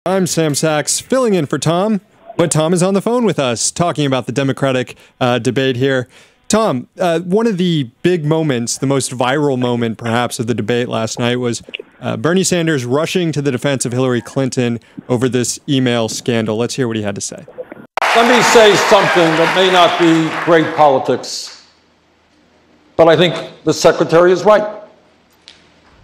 I'm Sam Sachs, filling in for Thom, but Thom is on the phone with us, talking about the Democratic debate here. Thom, one of the big moments, the most viral moment perhaps of the debate last night was Bernie Sanders rushing to the defense of Hillary Clinton over this email scandal. Let's hear what he had to say. Let me say something that may not be great politics, but I think the Secretary is right.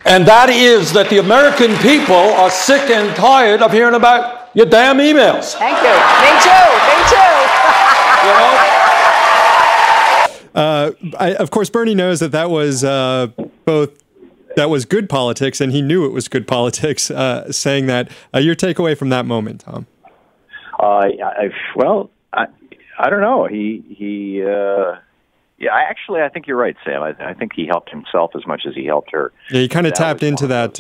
And that is that the American people are sick and tired of hearing about your damn emails. Thank you. Me too. Me too. Of course, Bernie knows that was that was good politics, and he knew it was good politics, saying that. Your takeaway from that moment, Thom? I don't know. I think you're right, Sam. I think he helped himself as much as he helped her. Yeah, he kind of tapped into that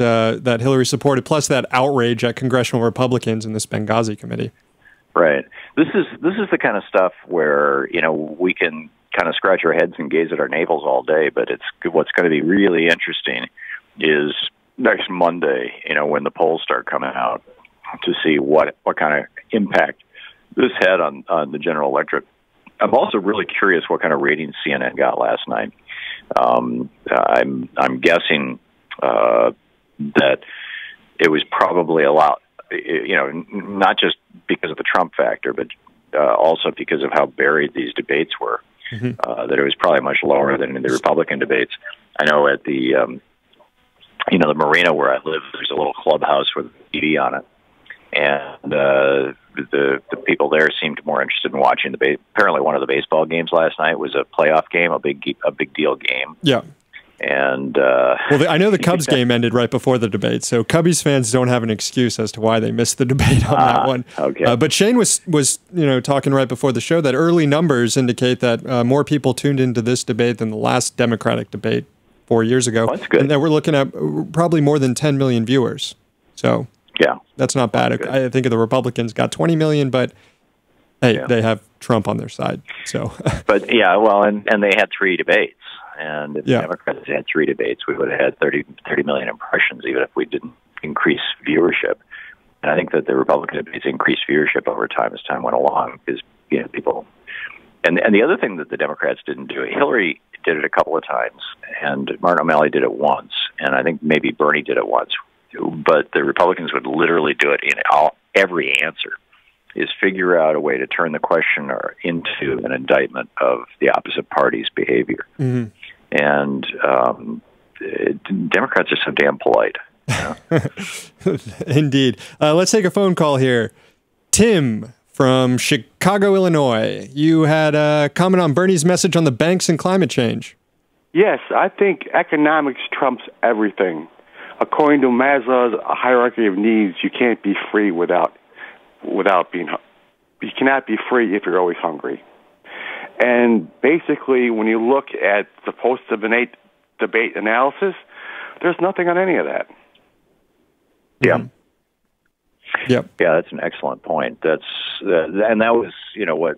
Hillary supported, plus that outrage at congressional Republicans in this Benghazi committee. Right. This is the kind of stuff where, we can kind of scratch our heads and gaze at our navels all day, but what's going to be really interesting is next Monday, when the polls start coming out, to see what kind of impact this had on the general electorate. I'm also really curious what kind of ratings CNN got last night. I'm guessing that it was probably a lot, not just because of the Trump factor, but also because of how buried these debates were. Mm-hmm. That it was probably much lower than in the Republican debates. I know at the the marina where I live, there's a little clubhouse with a TV on it, and the people there seemed more interested in watching the apparently one of the baseball games last night was a playoff game, a big deal game. Yeah. And I know the Cubs game ended right before the debate, so Cubbies fans don't have an excuse as to why they missed the debate on that one. Okay. But Shane was talking right before the show that early numbers indicate that more people tuned into this debate than the last Democratic debate 4 years ago. That's good. And that we're looking at probably more than 10 million viewers. So yeah, that's not bad. I think the Republicans got 20 million, but hey, they have Trump on their side. So, but yeah, well, and they had 3 debates. And if the Democrats had 3 debates, we would have had 30 million impressions, even if we didn't increase viewership. And I think that the Republican debates increased viewership over time as time went along, because people. And the other thing that the Democrats didn't do, Hillary did it a couple of times, and Martin O'Malley did it once, and I think maybe Bernie did it once. But the Republicans would literally do it in every answer, is figure out a way to turn the questioner into an indictment of the opposite party's behavior. Mm-hmm. And Democrats are so damn polite. Indeed. Let's take a phone call here. Tim from Chicago, Illinois. You had a comment on Bernie's message on the banks and climate change. Yes, I think economics trumps everything. According to Maslow's hierarchy of needs, you can't be free without being. You cannot be free if you're always hungry. And basically, when you look at the post-debate analysis, there's nothing on any of that. Yeah. Mm-hmm. Yep. Yeah, that's an excellent point. That was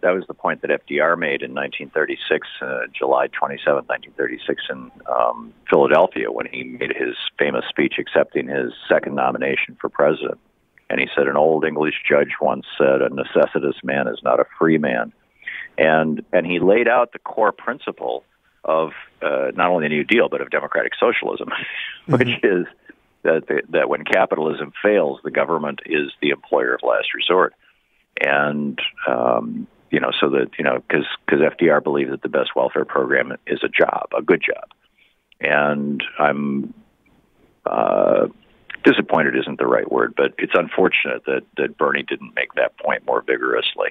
that was the point that FDR made in 1936, July 27, 1936, in Philadelphia, when he made his famous speech accepting his second nomination for president. And he said, an old English judge once said, a necessitous man is not a free man. And he laid out the core principle of not only the New Deal, but of democratic socialism, which is that when capitalism fails, the government is the employer of last resort. And, because FDR believed that the best welfare program is a job, a good job. And I'm disappointed isn't the right word, but it's unfortunate that Bernie didn't make that point more vigorously.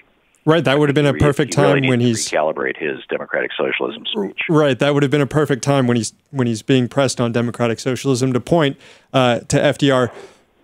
Right, that would have been a perfect time when he's recalibrate his democratic socialism speech. Right, that would have been a perfect time when he's being pressed on democratic socialism to point to FDR.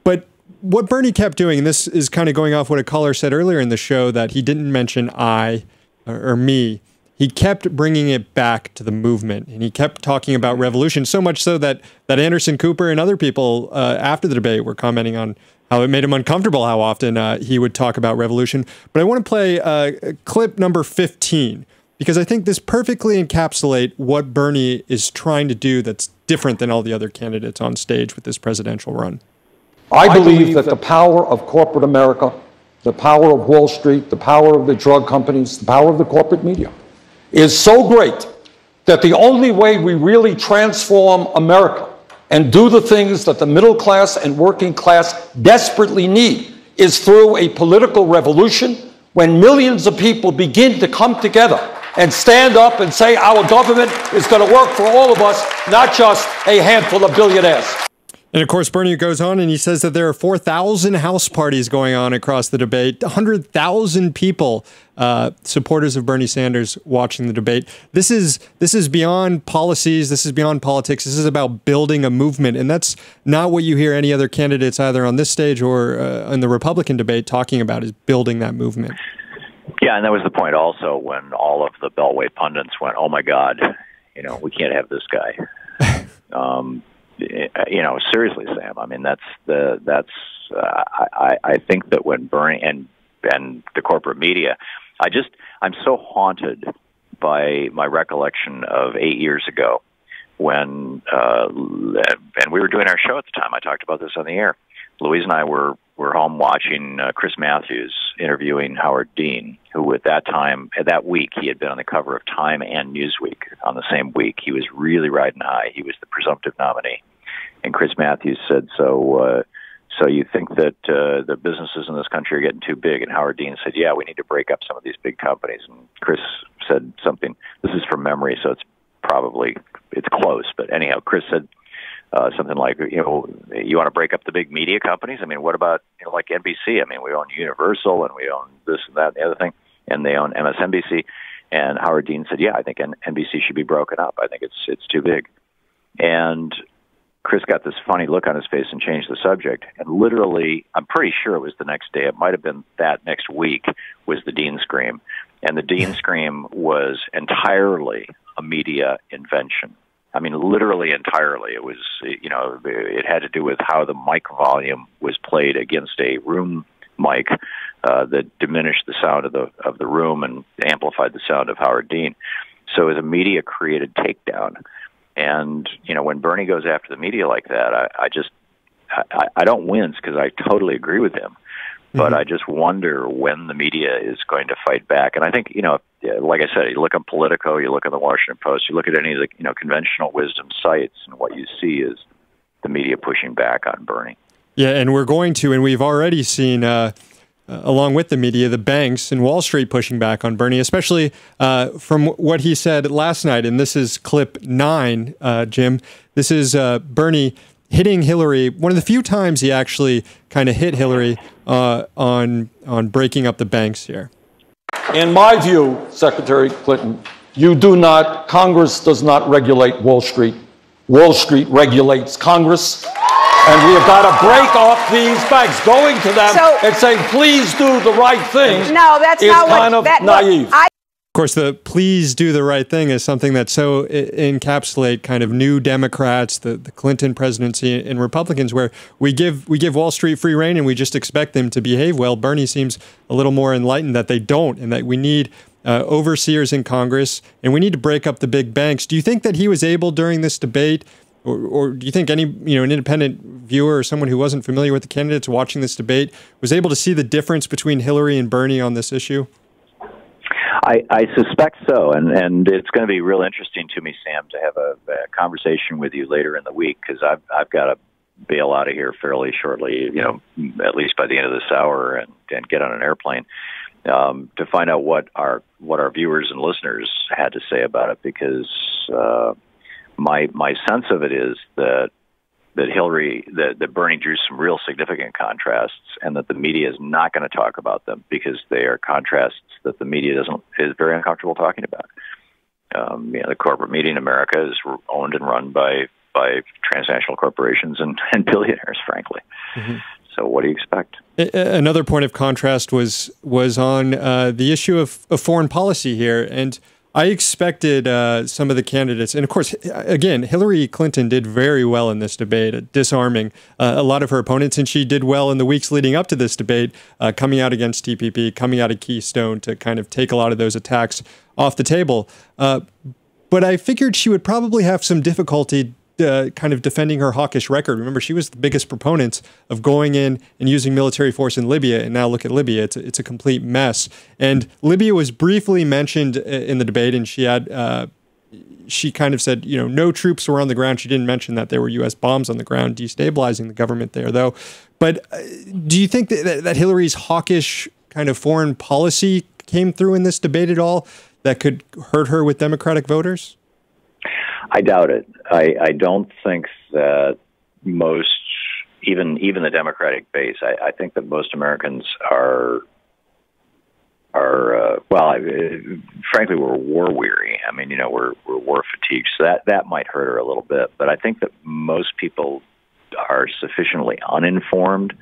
But what Bernie kept doing, and this is kind of going off what a caller said earlier in the show, that he didn't mention I or me. He kept bringing it back to the movement, and he kept talking about revolution, so much so that Anderson Cooper and other people after the debate were commenting on how it made him uncomfortable how often he would talk about revolution. But I want to play clip number 15, because I think this perfectly encapsulates what Bernie is trying to do that's different than all the other candidates on stage with this presidential run. I believe that the power of corporate America, the power of Wall Street, the power of the drug companies, the power of the corporate media is so great that the only way we really transform America and do the things that the middle class and working class desperately need is through a political revolution when millions of people begin to come together and stand up and say our government is going to work for all of us, not just a handful of billionaires. And of course, Bernie goes on and he says that there are 4,000 house parties going on across the debate, 100,000 people, supporters of Bernie Sanders watching the debate. This is beyond policies. This is beyond politics. This is about building a movement. And that's not what you hear any other candidates either on this stage or in the Republican debate talking about, is building that movement. Yeah, and that was the point also when all of the Beltway pundits went, oh, my God, we can't have this guy. Seriously, Sam. I mean, I think that when Bernie and the corporate media, I'm so haunted by my recollection of 8 years ago when, and we were doing our show at the time. I talked about this on the air. Louise and I were home watching Chris Matthews interviewing Howard Dean, who at that week, he had been on the cover of Time and Newsweek on the same week. He was really riding high. He was the presumptive nominee. And Chris Matthews said, so you think that the businesses in this country are getting too big? And Howard Dean said, yeah, we need to break up some of these big companies. And Chris said something, this is from memory, so it's close. But anyhow, Chris said something like, you want to break up the big media companies? I mean, what about, like NBC? I mean, we own Universal and we own this and that and the other thing, and they own MSNBC. And Howard Dean said, yeah, I think NBC should be broken up. I think it's too big. And Chris got this funny look on his face and changed the subject. And literally, I'm pretty sure it was the next day, it might have been that next week, was the Dean Scream. And the Dean Scream was entirely a media invention. I mean, literally entirely. It was, it had to do with how the mic volume was played against a room mic that diminished the sound of the room and amplified the sound of Howard Dean. So it was a media-created takedown. And, when Bernie goes after the media like that, I don't wince because I totally agree with him. But I just wonder when the media is going to fight back. And I think, like I said, you look on Politico, you look at the Washington Post, you look at any of the, conventional wisdom sites, and what you see is the media pushing back on Bernie. Yeah, and we're going to, and we've already seen, along with the media, the banks and Wall Street pushing back on Bernie, especially from what he said last night. And this is clip 9, Jim. This is Bernie hitting Hillary, one of the few times he actually kind of hit Hillary on breaking up the banks here. In my view, Secretary Clinton, Congress does not regulate Wall Street. Wall Street regulates Congress. And we have got to break off these banks. Going to them and saying, please do the right thing. No, that's not what, kind of naive. Of course, the please do the right thing is something that so encapsulate kind of new Democrats, the Clinton presidency, and Republicans, where we give Wall Street free rein and we just expect them to behave well. Bernie seems a little more enlightened that they don't, and that we need overseers in Congress, and we need to break up the big banks. Do you think that he was able during this debate, or do you think any an independent viewer or someone who wasn't familiar with the candidates watching this debate was able to see the difference between Hillary and Bernie on this issue? I suspect so, and it's going to be real interesting to me, Sam, to have a conversation with you later in the week, because I've got to bail out of here fairly shortly, at least by the end of this hour, and get on an airplane to find out what our viewers and listeners had to say about it, because my sense of it is that Bernie drew some real significant contrasts, and that the media is not going to talk about them because they are contrasts that the media is very uncomfortable talking about. The corporate media in America is owned and run by transnational corporations and billionaires, frankly. Mm-hmm. So what do you expect? Another point of contrast was on the issue of foreign policy here, and I expected some of the candidates, and of course, again, Hillary Clinton did very well in this debate at disarming a lot of her opponents, and she did well in the weeks leading up to this debate, coming out against TPP, coming out of Keystone to kind of take a lot of those attacks off the table. But I figured she would probably have some difficulty kind of defending her hawkish record. Remember, she was the biggest proponent of going in and using military force in Libya, and now look at Libya. It's a complete mess. And Libya was briefly mentioned in the debate, and she had she kind of said, no troops were on the ground. She didn't mention that there were U.S. bombs on the ground destabilizing the government there, though. But do you think that Hillary's hawkish kind of foreign policy came through in this debate at all that could hurt her with Democratic voters? I doubt it. I don't think that most, even the Democratic base, I think that most Americans are frankly, we're war weary. I mean, we're war fatigued, so that might hurt her a little bit. But I think that most people are sufficiently uninformed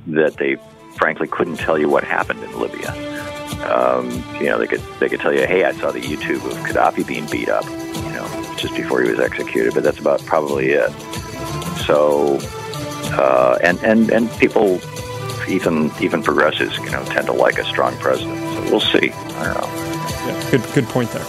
that they frankly couldn't tell you what happened in Libya. They could tell you, hey, I saw the YouTube of Gaddafi being beat up, just before he was executed, but that's about probably it. So, and people, even progressives, tend to like a strong president. So we'll see. I don't know. Yeah, good point there.